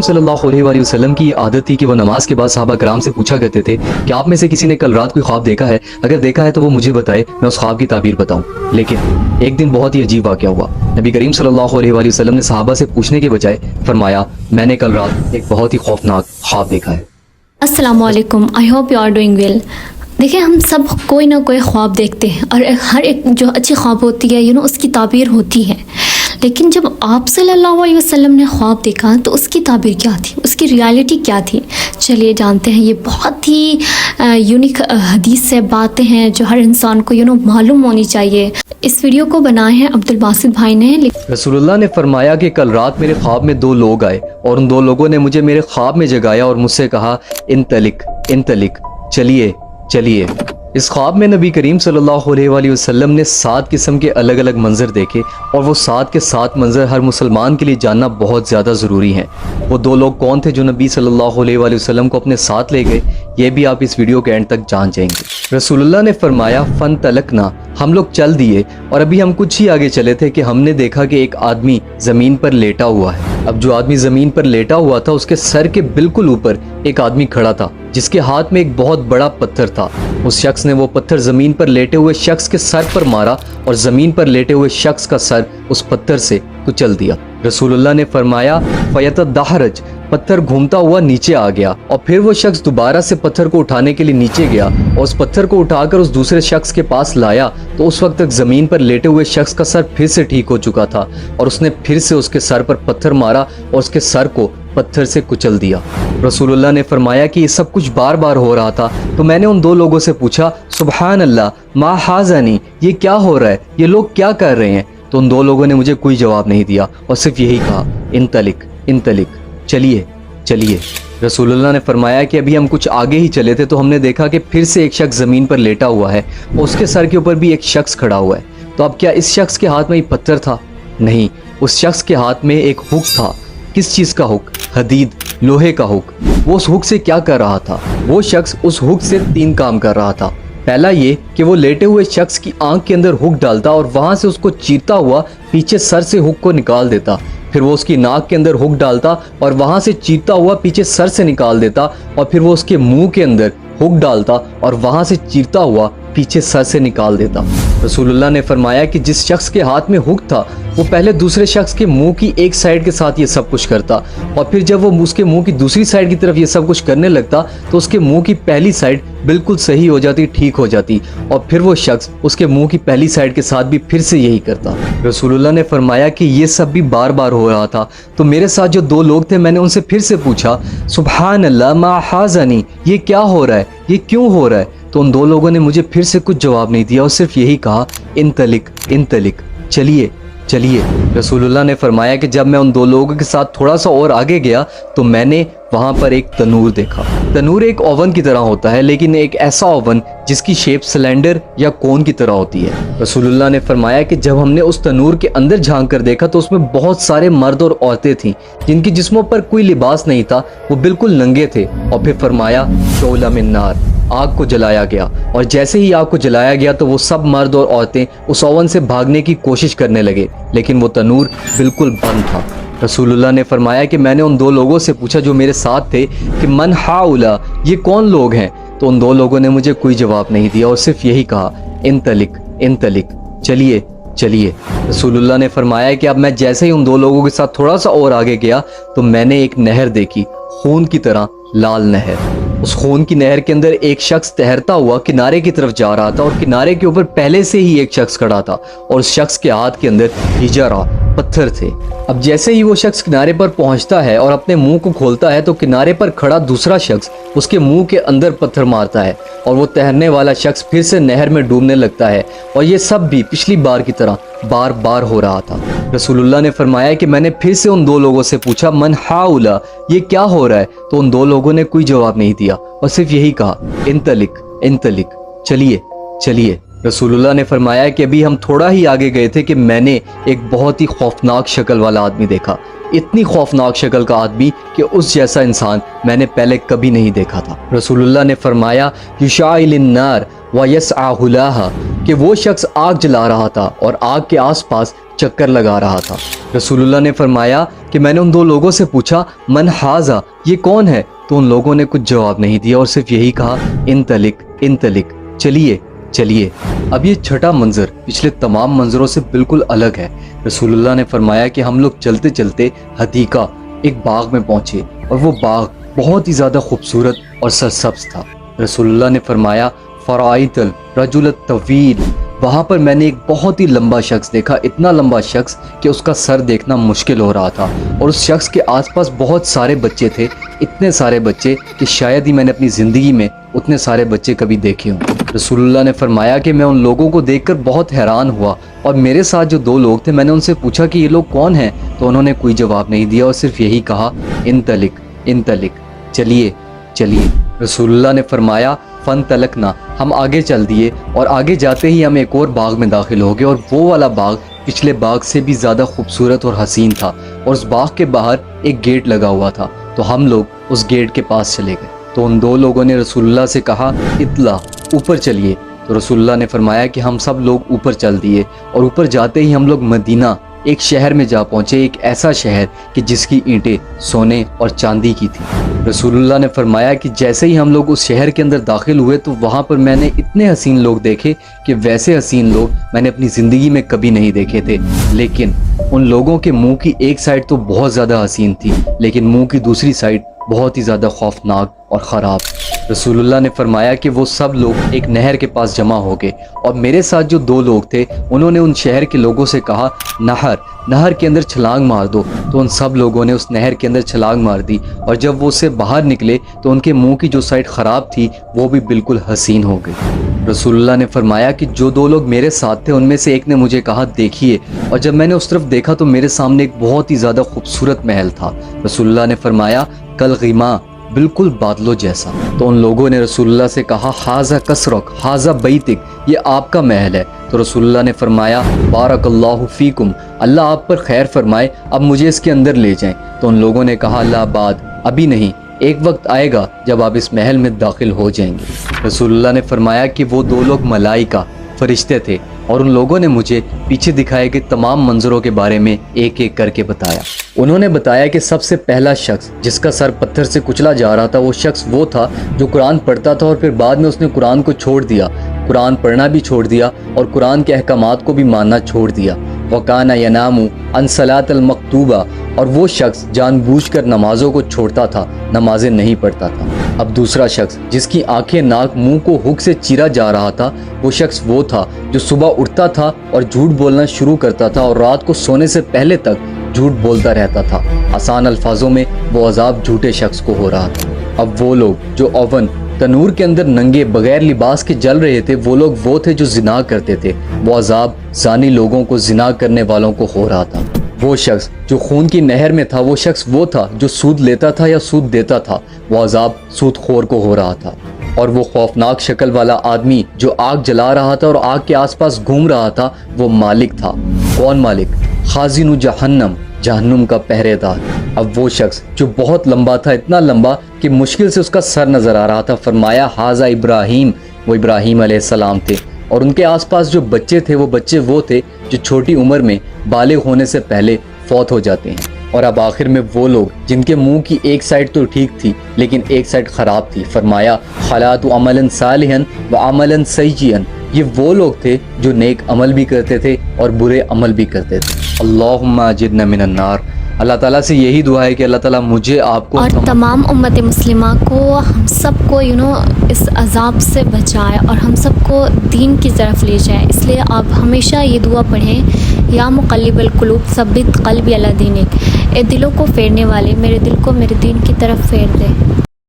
सल्लल्लाहु अलैहि वसल्लम की आदत थी कि वो नमाज के बाद सहाबा कराम से पूछा करते थे कि आप में से किसी ने कल रात कोई ख्वाब देखा है, अगर देखा है तो वो मुझे बताए, मैं उस ख्वाब की ताबीर बताऊं। लेकिन एक दिन बहुत ही अजीब वाक़या हुआ। नबी करीम सल्लल्लाहु अलैहि वसल्लम ने सहाबा से पूछने के बजाय फरमाया, मैंने कल रात एक बहुत ही खौफनाक ख्वाब देखा है। अस्सलाम वालेकुम, I hope you are doing well. देखिए, हम सब कोई ना कोई ख्वाब देखते हैं और हर एक जो अच्छी ख्वाब होती है उसकी ताबीर होती है। लेकिन जब आप सल्लल्लाहु अलैहि वसल्लम ने ख्वाब देखा तो उसकी ताबीर क्या थी, उसकी रियलिटी क्या थी, चलिए जानते हैं। ये बहुत ही यूनिक हदीस से बातें हैं जो हर इंसान को मालूम होनी चाहिए। इस वीडियो को बनाए हैं अब्दुल बासित भाई ने। रसूलुल्लाह ने फरमाया कि कल रात मेरे ख्वाब में दो लोग आए और उन दो लोगों ने मुझे मेरे ख्वाब में जगाया और मुझसे कहा, इंतलिक इंतलिक, चलिए चलिए। इस ख्वाब में नबी करीम सल्लल्लाहु अलैहि वसल्लम ने 7 किस्म के अलग अलग मंजर देखे और वो 7 के 7 मंजर हर मुसलमान के लिए जानना बहुत ज़्यादा ज़रूरी हैं। वो दो लोग कौन थे जो नबी सल्लल्लाहु अलैहि वसल्लम को अपने साथ ले गए, ये भी आप इस वीडियो के एंड तक जान जाएंगे। रसूलुल्लाह ने फरमाया, फन तलकना, हम लोग चल दिए और अभी हम कुछ ही आगे चले थे कि हमने देखा कि एक आदमी ज़मीन पर लेटा हुआ है। अब जो आदमी ज़मीन पर लेटा हुआ था उसके सर के बिल्कुल ऊपर एक आदमी खड़ा था जिसके हाथ में एक बहुत बड़ा पत्थर था। उस शख्स ने वो पत्थर ज़मीन पर लेटे हुए शख्स के सर पर मारा और ज़मीन पर लेटे हुए शख्स का सर उस पत्थर से कुचल दिया। रसूलुल्लाह ने फरमाया, फ़यत दहरज, पत्थर घूमता हुआ नीचे आ गया और फिर वो शख्स दोबारा से पत्थर को उठाने के लिए नीचे गया और उस पत्थर को उठाकर उस दूसरे शख्स के पास लाया तो उस वक्त तक ज़मीन पर लेटे हुए शख्स का सर फिर से ठीक हो चुका था और उसने फिर से उसके सर पर पत्थर मारा और उसके सर को पत्थर से कुचल दिया। रसूलुल्लाह ने फरमाया कि ये सब कुछ बार बार हो रहा था तो मैंने उन दो लोगों से पूछा, सुबहान अल्लाह, मा हाज़ानी, ये क्या हो रहा है, ये लोग क्या कर रहे हैं? तो उन दो लोगों ने मुझे कोई जवाब नहीं दिया और सिर्फ यही कहा, इंतलिक इंतलिक, चलिए चलिए। रसूलुल्लाह ने फरमाया कि अभी हम कुछ आगे ही चले थे तो हमने देखा कि फिर से एक शख्स ज़मीन पर लेटा हुआ है और उसके सर के ऊपर भी एक शख्स खड़ा हुआ है। तो अब क्या इस शख्स के हाथ में ही पत्थर था? नहीं, उस शख्स के हाथ में एक हुक था। किस चीज़ का हुक? हदीद, लोहे का हुक। वो उस हुक से क्या कर रहा था? वो शख्स उस हुक से 3 काम कर रहा था। पहला ये कि वो लेटे हुए शख्स की आंख के अंदर हुक डालता और वहां से उसको चीरता हुआ पीछे सर से हुक को निकाल देता। फिर वो उसकी नाक के अंदर हुक डालता और वहां से चीरता हुआ पीछे सर से निकाल देता और फिर वो उसके मुंह के अंदर हुक डालता और वहां से चीरता हुआ पीछे सर से निकाल देता। रसूलुल्लाह ने फरमाया कि जिस शख्स के हाथ में हुक था वो पहले दूसरे शख्स के मुंह की एक साइड के साथ ये सब कुछ करता और फिर जब वो उसके मुंह की दूसरी साइड की तरफ ये सब कुछ करने लगता तो उसके मुंह की पहली साइड बिल्कुल सही हो जाती, ठीक हो जाती और फिर वो शख्स उसके मुंह की पहली साइड के साथ भी फिर से यही करता। रसूलुल्लाह ने फरमाया कि ये सब भी बार बार हो रहा था तो मेरे साथ जो दो लोग थे मैंने उनसे फिर से पूछा, सुबहान अल्लाह, मा हाज़ानी, ये क्या हो रहा है, ये क्यों हो रहा है? तो उन दो लोगों ने मुझे फिर से कुछ जवाब नहीं दिया और सिर्फ यही कहा, इंतलिक इंतलिक, चलिए चलिए। रसूलुल्लाह ने फरमाया कि जब मैं उन दो लोगों के साथ थोड़ा सा और आगे गया तो मैंने वहाँ पर एक तनूर देखा। तनूर एक ओवन की तरह होता है लेकिन एक ऐसा ओवन जिसकी शेप सिलेंडर या कोन की तरह होती है। रसूलुल्लाह ने फरमाया कि जब हमने उस तनूर के अंदर झांक कर देखा तो उसमें बहुत सारे मर्द और औरतें थीं जिनकी जिस्मों पर कोई लिबास नहीं था, वो बिल्कुल नंगे थे। और फिर फरमाया, शोला मिन नार, आग को जलाया गया और जैसे ही आग को जलाया गया तो वो सब मर्द और औरतें उस ओवन से भागने की कोशिश करने लगे लेकिन वो तनूर बिल्कुल बंद था। रसूलुल्लाह ने फरमाया कि मैंने उन दो लोगों से पूछा जो मेरे साथ थे कि मन हाउला, ये कौन लोग हैं? तो उन दो लोगों ने मुझे कोई जवाब नहीं दिया और सिर्फ यही कहा, इंतलिक इंतलिक, चलिए चलिए। रसूलुल्लाह ने फरमाया कि अब मैं जैसे ही उन दो लोगों के साथ थोड़ा सा और आगे गया तो मैंने एक नहर देखी, खून की तरह लाल नहर। उस खून की नहर के अंदर एक शख्स तैरता हुआ किनारे की तरफ जा रहा था और किनारे के ऊपर पहले से ही एक शख्स खड़ा था और उस शख्स के हाथ के अंदर हिजरा, पत्थर थे। अब जैसे ही वो शख्स किनारे पर पहुंचता है और अपने मुंह को खोलता है तो किनारे पर खड़ा दूसरा शख्स उसके मुंह के अंदर पत्थर मारता है और वो तैरने वाला शख्स फिर से नहर में डूबने लगता है और ये सब भी पिछली बार की तरह बार बार हो रहा था। रसूलुल्लाह ने फरमाया कि मैंने फिर से उन दो लोगों से पूछा, मन हाउला, ये क्या हो रहा है? तो उन दो लोगों ने कोई जवाब नहीं दिया और सिर्फ यही कहा, इंतलिक इंतलिक, चलिए चलिए। रसूलुल्लाह ने फरमाया कि अभी हम थोड़ा ही आगे गए थे कि मैंने एक बहुत ही खौफनाक शक्ल वाला आदमी देखा। इतनी खौफनाक शक्ल का आदमी कि उस जैसा इंसान मैंने पहले कभी नहीं देखा था। रसूलुल्लाह ने फरमाया, युशाइलिन नार, وَيَسْعَاهُ لَهَا کہ وہ شخص آگ جلا رہا تھا اور آگ کے آس پاس چکر لگا رہا تھا۔ رسول اللہ نے فرمایا کہ میں نے ان دو لوگوں سے پوچھا من ھذا، یہ کون ہے؟ تو ان لوگوں نے کچھ جواب نہیں دیا اور صرف یہی کہا انطلق انطلق، چلیے چلیے۔ اب یہ چھٹا منظر پچھلے تمام منظروں سے بالکل الگ ہے۔ رسول اللہ نے فرمایا کہ ہم لوگ چلتے چلتے حدیقہ ایک باغ میں پہنچے اور وہ باغ بہت ہی زیادہ خوبصورت اور سرسبز تھا۔ رسول اللہ نے فرمایا فرائت الرجل الطویل، وہاں پر میں نے ایک بہت ہی لمبا شخص دیکھا، اتنا لمبا شخص کہ اس کا سر دیکھنا مشکل ہو رہا تھا، اور اس شخص کے آس پاس بہت سارے بچے تھے، اتنے سارے بچے کہ شاید ہی میں نے اپنی زندگی میں اتنے سارے بچے کبھی دیکھے ہوں۔ رسول اللہ نے فرمایا کہ میں ان لوگوں کو دیکھ کر بہت حیران ہوا، اور میرے ساتھ جو دو لوگ تھے میں نے ان سے پوچھا کہ یہ لوگ کون ہیں، تو انہوں نے کوئی جواب نہیں دیا اور صرف یہی کہا انطلق انطلق، چلیے چلیے۔ رسول اللہ نے فرمایا فانطلقنا، ہم آگے چل دیے، اور آگے جاتے ہی ہم ایک اور باغ میں داخل ہو گئے، اور وہ والا باغ پچھلے باغ سے بھی زیادہ خوبصورت اور حسین تھا، اور اس باغ کے باہر ایک گیٹ لگا ہوا تھا۔ تو ہم لوگ اس گیٹ کے پاس چلے گئے، تو ان دو لوگوں نے رسول اللہ سے کہا اطلع، اوپر چلیے۔ تو رسول اللہ نے فرمایا کہ ہم سب لوگ اوپر چل دیے، اور اوپر جاتے ہی ہم لوگ مدینہ ایک شہر میں جا پہنچے، ایک ایسا شہر کہ جس کی اینٹیں سونے اور چاندی کی تھی۔ رسول اللہ نے فرمایا کہ جیسے ہی ہم لوگ اس شہر کے اندر داخل ہوئے تو وہاں پر میں نے اتنے حسین لوگ دیکھے کہ ویسے حسین لوگ میں نے اپنی زندگی میں کبھی نہیں دیکھے تھے، لیکن ان لوگوں کے منہ کی ایک سائڈ تو بہت زیادہ حسین تھی، لیکن منہ کی دوسری سائڈ بہت ہی زیادہ خوفناک اور خراب۔ رسول اللہ نے فرمایا کہ وہ سب لوگ ایک نہر کے پاس جمع ہو گئے، اور میرے ساتھ جو دو لوگ تھے انہوں نے ان شہر کے لوگوں سے کہا نہر کے اندر چھلانگ مار دو۔ تو ان سب لوگوں نے اس نہر کے اندر چھلانگ مار دی، اور جب وہ اس سے باہر نکلے تو ان کے منہ کی جو سائڈ خراب تھی وہ بھی بالکل حسین ہو گئی۔ رسول اللہ نے فرمایا کہ جو دو لوگ میرے ساتھ تھے ان میں سے ایک نے مجھے کہا دیکھیے، اور جب میں نے اس طرف دیکھا تو میرے سامنے ایک بہت ہی زیادہ خوبصورت محل تھا۔ رسول اللہ نے فرمایا کالغماء، بالکل بادلوں جیسا۔ تو ان لوگوں نے رسول اللہ سے کہا ھذا قصرک ھذا بیتک، یہ آپ کا محل ہے۔ تو رسول اللہ نے فرمایا بارک اللہ فیکم، اللہ آپ پر خیر فرمائے، اب مجھے اس کے اندر لے جائیں۔ تو ان لوگوں نے کہا لا بعد، ابھی نہیں، ایک وقت آئے گا جب آپ اس محل میں داخل ہو جائیں گے۔ رسول اللہ نے فرمایا کہ وہ دو لوگ ملائکہ فرشتے تھے، اور ان لوگوں نے مجھے پیچھے دکھائے گئے تمام منظروں کے بارے میں ایک ایک کر کے بتایا۔ انہوں نے بتایا کہ سب سے پہلا شخص جس کا سر پتھر سے کچلا جا رہا تھا وہ شخص وہ تھا جو قرآن پڑھتا تھا، اور پھر بعد میں اس نے قرآن کو چھوڑ دیا، قرآن پڑھنا بھی چھوڑ دیا اور قرآن کے احکامات کو بھی ماننا چھوڑ دیا۔ وَكَانَ يَنَامُ عَنْ صَلَاةِ الْمَكْتُوبَةِ، اور وہ شخص جان بوجھ کر نمازوں کو چھوڑتا تھا، نمازیں نہیں پڑھتا تھا۔ اب دوسرا شخص جس کی آنکھیں ناک منہ کو ہک سے چیرا جا رہا تھا وہ شخص وہ تھا جو صبح اٹھتا تھا اور جھوٹ بولنا شروع کرتا تھا، اور رات کو سونے سے پہلے تک جھوٹ بولتا رہتا تھا۔ آسان الفاظوں میں وہ عذاب جھوٹے شخص کو ہو رہا تھا۔ اب وہ لوگ جو اوون تنور کے اندر ننگے بغیر لباس کے جل رہے تھے وہ لوگ وہ تھے جو زنا کرتے تھے، وہ عذاب زانی لوگوں کو زنا کرنے والوں کو ہو رہا تھا۔ وہ شخص جو خون کی نہر میں تھا وہ شخص وہ تھا جو سود لیتا تھا یا سود دیتا تھا، وہ عذاب سود خور کو ہو رہا تھا۔ اور وہ خوفناک شکل والا آدمی جو آگ جلا رہا تھا اور آگ کے آس پاس گھوم رہا تھا وہ مالک تھا۔ کون مالک؟ خازن جہنم، جہنم کا پہرے دار۔ اب وہ شخص جو بہت لمبا تھا، اتنا لمبا کہ مشکل سے اس کا سر نظر آ رہا تھا، فرمایا ھذا ابراہیم، وہ ابراہیم علیہ السلام تھے، اور ان کے آس پاس جو بچے تھے وہ بچے وہ تھے جو چھوٹی عمر میں بالغ ہونے سے پہلے فوت ہو جاتے ہیں۔ اور اب آخر میں وہ لوگ جن کے منہ کی ایک سائڈ تو ٹھیک تھی لیکن ایک سائڈ خراب تھی، فرمایا خلات عملا صالحا وعملا سیئا، یہ وہ لوگ تھے جو نیک عمل بھی کرتے تھے اور برے عمل بھی کرتے تھے۔ اللہم اجرنا من النار، اللہ تعالیٰ سے یہی دعا ہے کہ اللہ تعالیٰ مجھے، آپ کو اور تمام امت مسلمہ کو، ہم سب کو اس عذاب سے بچائے اور ہم سب کو دین کی طرف لے جائے۔ اس لیے آپ ہمیشہ یہ دعا پڑھیں، یا مقلب القلوب ثبت قلبی علی دینک، اے دلوں کو پھیرنے والے، میرے دل کو میرے دین کی طرف پھیر دے۔